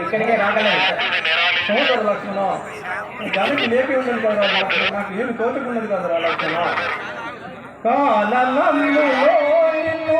ఇక్కడికే రాగలేదు సోదరు లక్ష్మణ దానికి లేపి ఉన్నది కదా లక్ష్మణ నాకు ఏమి తోచుకున్నది కదా లక్ష్మణ కాలనమ్ములో నిన్ను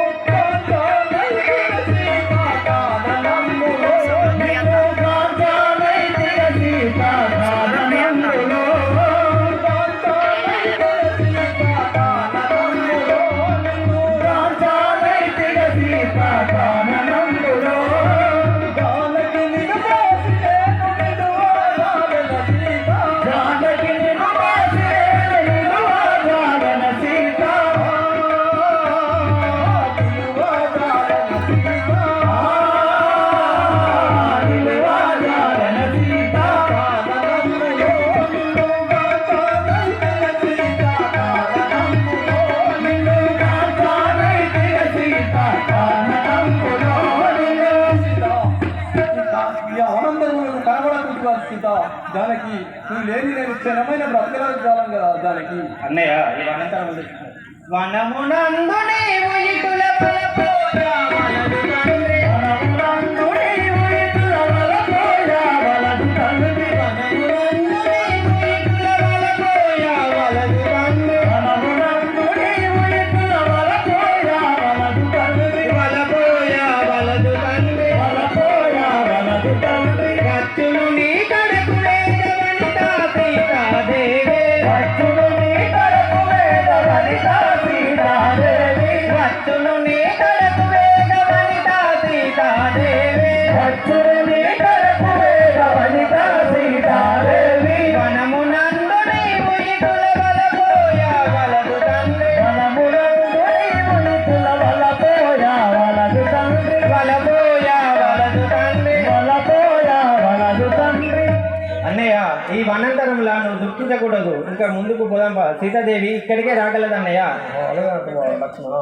జానకి నువ్వు లేని నేను క్షణమైన బ్రతకడానికి కాలం కదా జానకి అన్నయ్య ఈ అనంతరం వనమునందు నీవు ఇటుల బలపోయా వలదు తండ్రి వనమునందు నీవు ఇటుల బలపోయా వలదు తండ్రి వనమునందు నీవు ఇటుల బలపోయా వలదు తండ్రి వనమునందు నీవు ఇటుల బలపోయా వలదు తండ్రి బలపోయా వలదు తండ్రి బలపోయా వలదు తండ్రి వచ్చును నీ కడకు ఈ వనంతరంలా నువ్వు దుఃఖించకూడదు ఇంకా ముందుకు పోదాం సీతాదేవి ఇక్కడికే రాగలదు అన్నయ్య లక్ష్మణ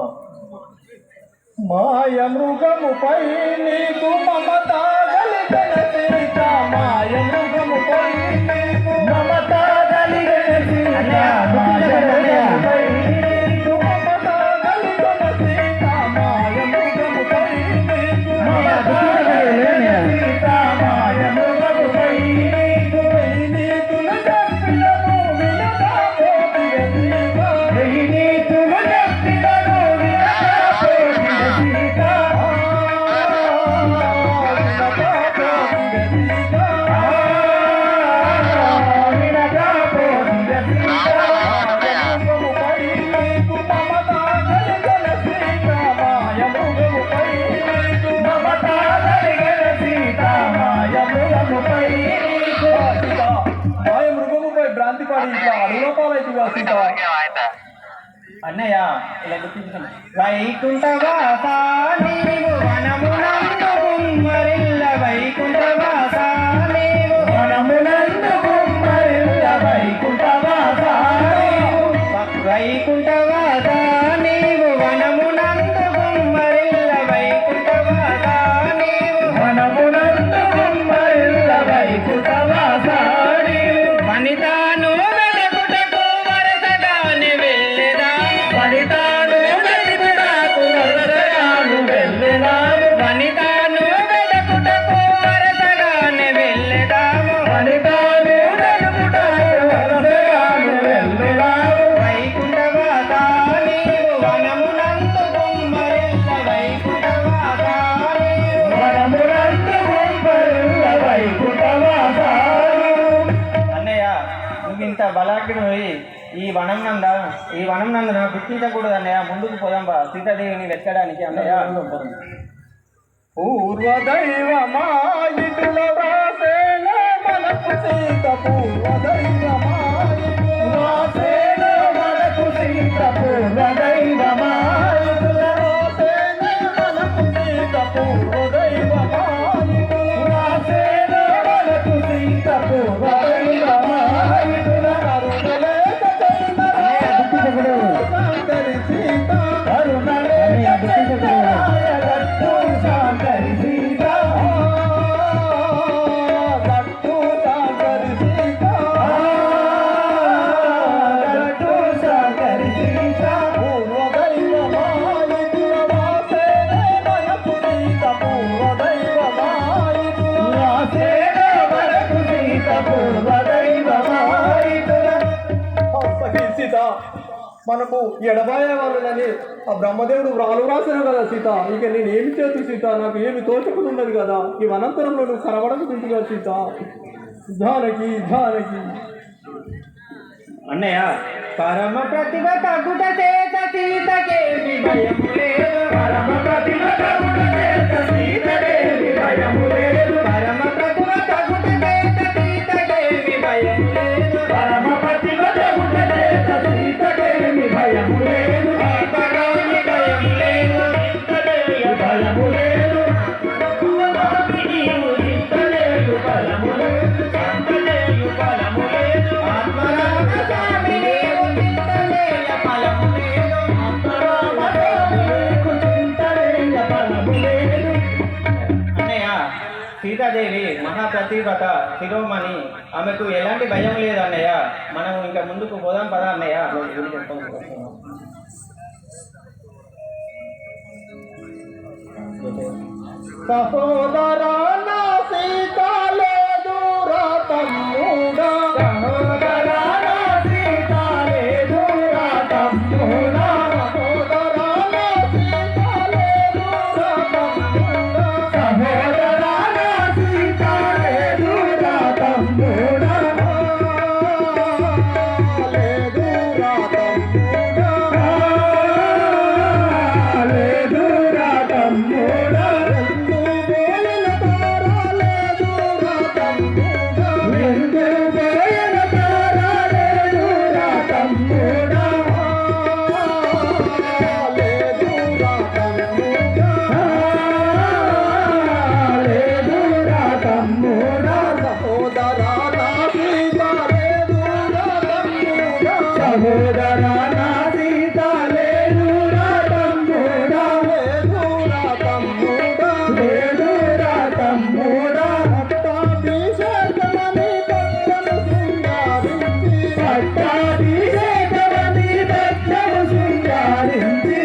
మాయ మృగముపై నీకు మమత గలిగన సీత మాయ మృగముపై నీకు మమత గలిగన సీత మాయ మృగముపై నీకు మమత గలిగన సీత మాయ మృగముపై నీకు మమత గలిగన సీత మాయ మృగముపై అన్నయ్య ఇలా గుర్తించుకున్నా వైకుంఠవాస నీవు వనమునందు గుమ్మరిల్ల వైకుంఠవాస నీవు వనమునందు గుమ్మరిల్ల వైకుంఠవాస వైకుంఠవాస నీవు వనమునందు గుమ్మరిల్ల వైకుంఠవాస నీవు వనమునందు గుమ్మరిల్ల వైకుంఠవాస నీవు వనితాను బలాగ్ని ఈ వనం నందున గుర్తించకూడదు అన్నయ్య ముందుకు పోదాం సీతాదేవిని వెతకడానికి అన్నయ్య పూర్వదైవమా ఇటుల వాసేన మనకు సీత పూర్వదైవమా వాసేన సీత మనకు ఎడబాయ వాళ్ళని ఆ బ్రహ్మదేవుడు వ్రాసాను కదా సీత. ఇక నేను ఏమి చేతు సీత, నాకు ఏమి తోచకున్నది కదా. ఈ అనంతరంలో నువ్వు కనబడకుంటుగా సీత. జానకి జానకి. అన్నయ్య, పరమ ప్రతిభ తగుట చేత సీతకేమి భయము లేదు. పరమ ప్రతిభ తగుట చేత సీతకేమి భయము లేదు. పరమ ప్రతిభ తగుట చేత సీతకేమి భయము లేదు. పరమ ప్రతిభ తగుట చేత సీతకేమి భయము లేదు. సీతకేమి భయము లేదు. సీతకేమి భయము లేదు. నీవు చింతలేదు బలము లేదు. చింతలేదు బలము లేదు. ఆత్మరామ స్వామి నీవు చింతలేయ బలము లేదు. ఆత్మరామ స్వామి నీవు చింతలేయ బలము లేదు. అన్నయ్య, సీతాదేవి మహాప్రతిభత శిరోమణి, ఆమెకు ఎలాంటి భయం లేదు అన్నయ్య. మనం ఇంకా ముందుకు పోదాం పదా అన్నయ్య. సహోదరా నా సీత లేదు రా తమ్ముడా. సహోదరా నా సీత లేదు రా తమ్ముడా. సహోదరా నా సీత లేదు రా తమ్ముడా. సహోదరా నా సీత లేదు రా తమ్ముడా. లేదు రా తమ్ముడా. లేదు రా తమ్ముడా. సహోదరా నా సీత లేదు రా తమ్ముడా. లేదు రా తమ్ముడా. లేదు రా తమ్ముడా. పట్టాభిషేకమని పట్టము శృంగారించి. పట్టాభిషేకమని పట్టము శృంగారించి.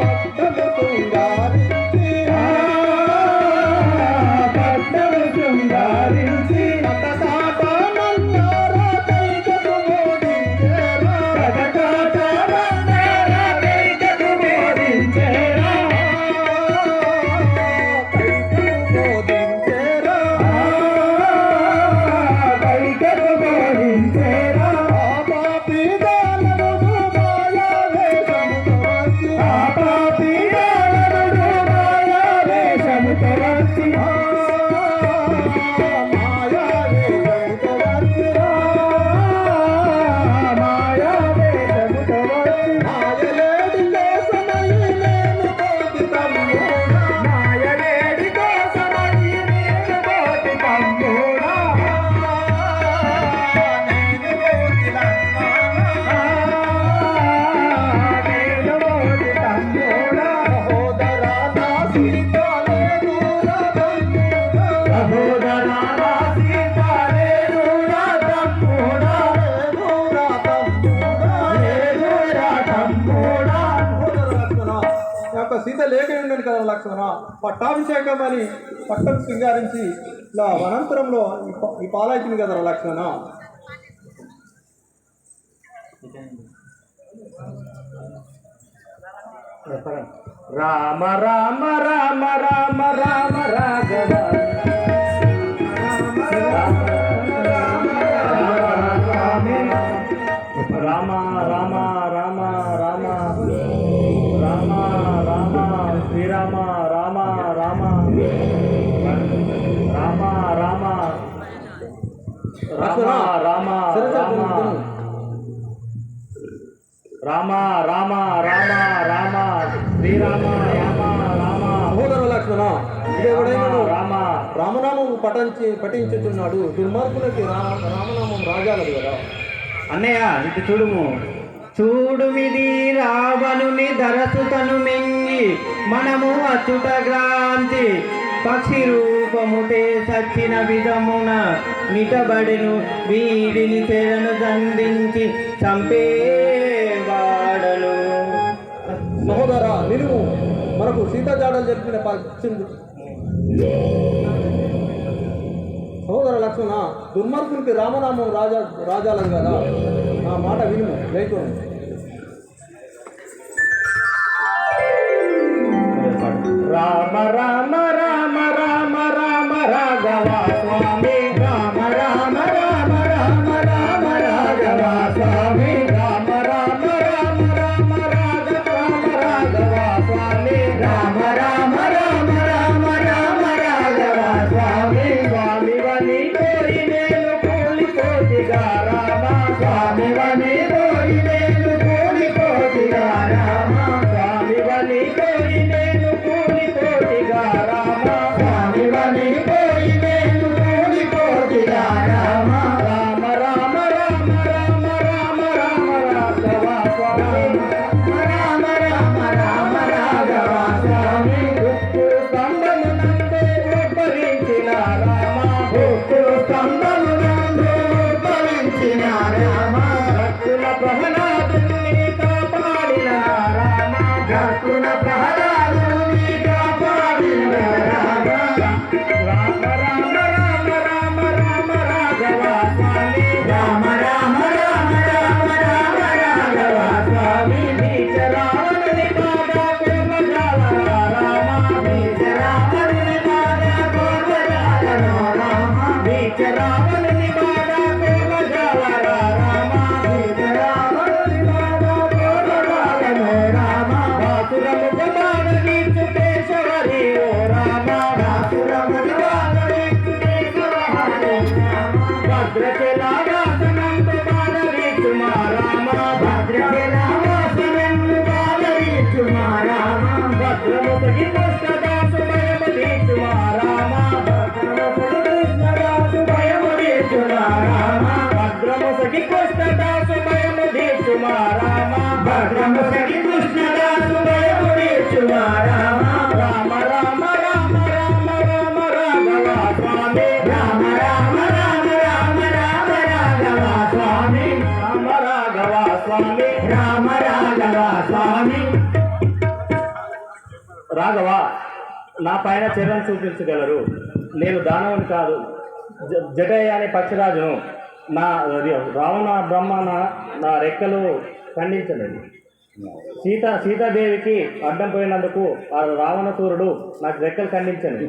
పట్టము శృంగారించి. పట్టము శృంగారించి. సీత లేక ఉండను కదా లక్ష్మణ. పట్టాభిషేకం అని పట్టం శృంగారించి ఇలా అనంతరంలో ఈ పాలైతుంది కదా లక్ష్మణ. రామ రామ రామ రామ రామ రాఘవ. రామ రామ రామ రామ రామ రామ శ్రీరామ రామ రామ రామ రామ రామ రామ రామ రామ రామ రామ శ్రీరామ రామ రామ. సహోదర లక్ష్మణ, రామ రామనామం పఠించుతున్నాడు. దుర్మార్గులకి రామనామం రాజాలది కదా అన్నయ్య. ఇటు చూడుము. చూడుమిది రావణుని ధరసుతను మింగి మనము అచ్యుత గ్రాంతి. పక్షి రూపముతే సచ్చిన విధమున నిటబడెను వీడిని చెరను దండించి చంపేవాడను. సహోదర నిలువు, మనకు సీత జాడలు జరిపిన సహోదర సహోదర లక్ష్మణ, దుర్మార్గునికి రామనామం రాజాలదు కదా. నా మాట వినుము రైతు. రామ రామ రామ రామ రామ రాఘవ స్వామి, రామ రామ రామ రామ రామ రాఘవ స్వామి, రామ రామ రామ రామ రామ రాఘవ స్వామి, రామ రామ రామ రామ రామ రాఘవ స్వామి. స్వామి వని కోరి నేను కూలిపోతిగా రామ, స్వామి వని కోరి నేను కూలిపోతిగా రామ, స్వామి వని కోరి నేను కూలిపోతిగా రామ, స్వామి వని కోరి నేను కూలిపోతిగా రామ. రామ రామ రామ రామ రామ రామ రాఘవ స్వామి, రామ రామ రామ రాఘవ స్వామి. ఉప్పుడు స్తంభమునందు ఉద్ధరించిన రామ, ఉప్పుడు స్తంభమునందు ఉద్ధరించిన రామ, భక్తుల ప్రహ్లాదుని కాపాడిన రామ, భక్తుల ప్రహ్లాదుని కాపాడిన రామ. రామ రామ రామ రామ రామ రాఘవ స్వామి, రామ రామ రామ రామ రామ రాఘవ స్వామి. నీచ రావణుని బాధ పూర్వజాల రామ, నీచ రావణుని బాధ పూర్వజాల రామ, నీచ రావణుని బాధ పూర్వజాల రామ, నీచ రావణుని బాధ పూర్వజాల రామ. వాసురముఖ బాణ నీచు కేశవరి ఓ రామ, వాసురముఖ బాణ నీచు కేశవరి రామ. భద్రచలావాసనందు బాణ నీచు మా రామ, భద్రచలావాసనందు బాణ నీచు మా రామ. భద్రముఖి కృష్ణదాసు భయము నీచు మా రామ, భద్రముఖి కృష్ణదాసు భయము నీచు మా రామ. భద్రముఖి కృష్ణదాసు భయము నీచు మా రామ, భద్రముఖి కృష్ణదాసు భయము నీచు మా రామ. రామ రామ రామ రామ రామ రాఘవ స్వామి, రామ రామ రామ రామ రామ రాఘవ స్వామి, రామ రాఘవ స్వామి, రామ రాఘవ స్వామి. రాఘవ, నా పైన చర్యను చూపించగలరు. నేను దానవుని కాదు, జటయ్య అనే పక్షిరాజును. నా రావణ బ్రహ్మ నా రెక్కలు ఖండించలేదు. సీతాదేవికి అడ్డం పోయినందుకు ఆ రావణసూరుడు నాకు రెక్కలు ఖండించండి.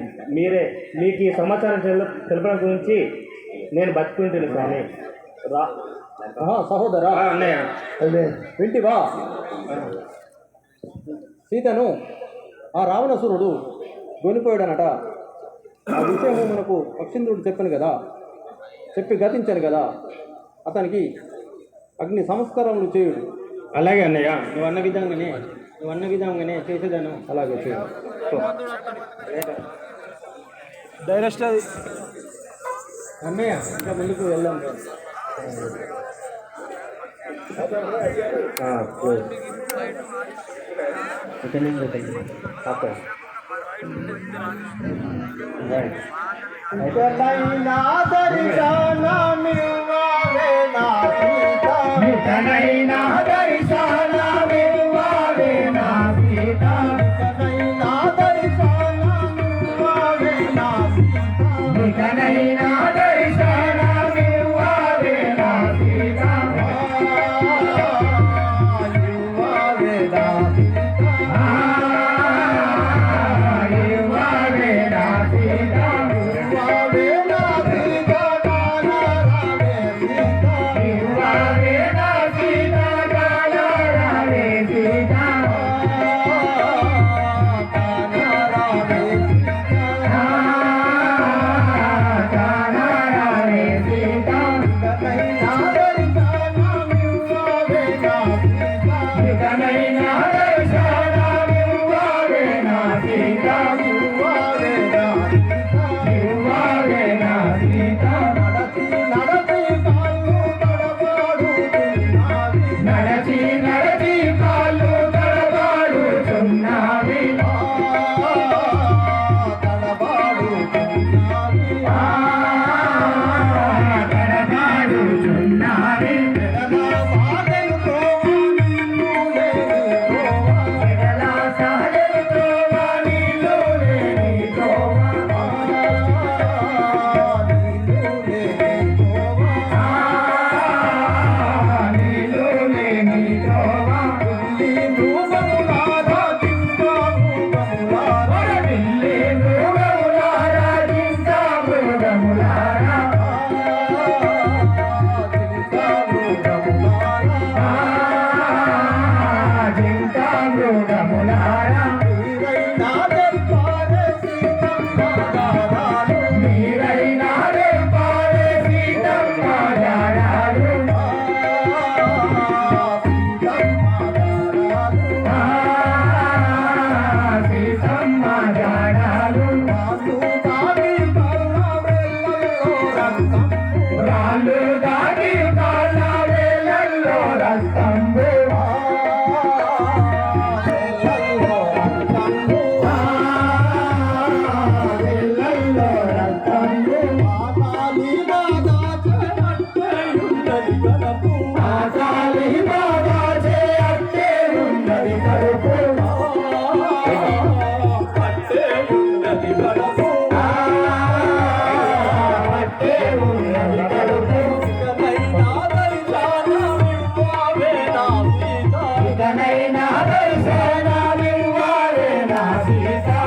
మీకు ఈ సమాచారం తెలపడం గురించి నేను బతుకుంటుంది స్వామి. సహోదరా అన్నయ్య, వింటివా? సీతను ఆ రావణసురుడు గొనిపోయాడనట. ఆ విషయము మనకు పక్షీంద్రుడు చెప్పాను కదా, చెప్పి గతించాను కదా. అతనికి అగ్ని సంస్కారములు చేయుడు. అలాగే అన్నయ్య. నువ్వు అన్న విధంగానే చేసేదాను. అలాగే చేయు. డైరెక్ట్ అన్నయ్య, ఇంకా ముందుకు వెళ్దాం. సీతా సీత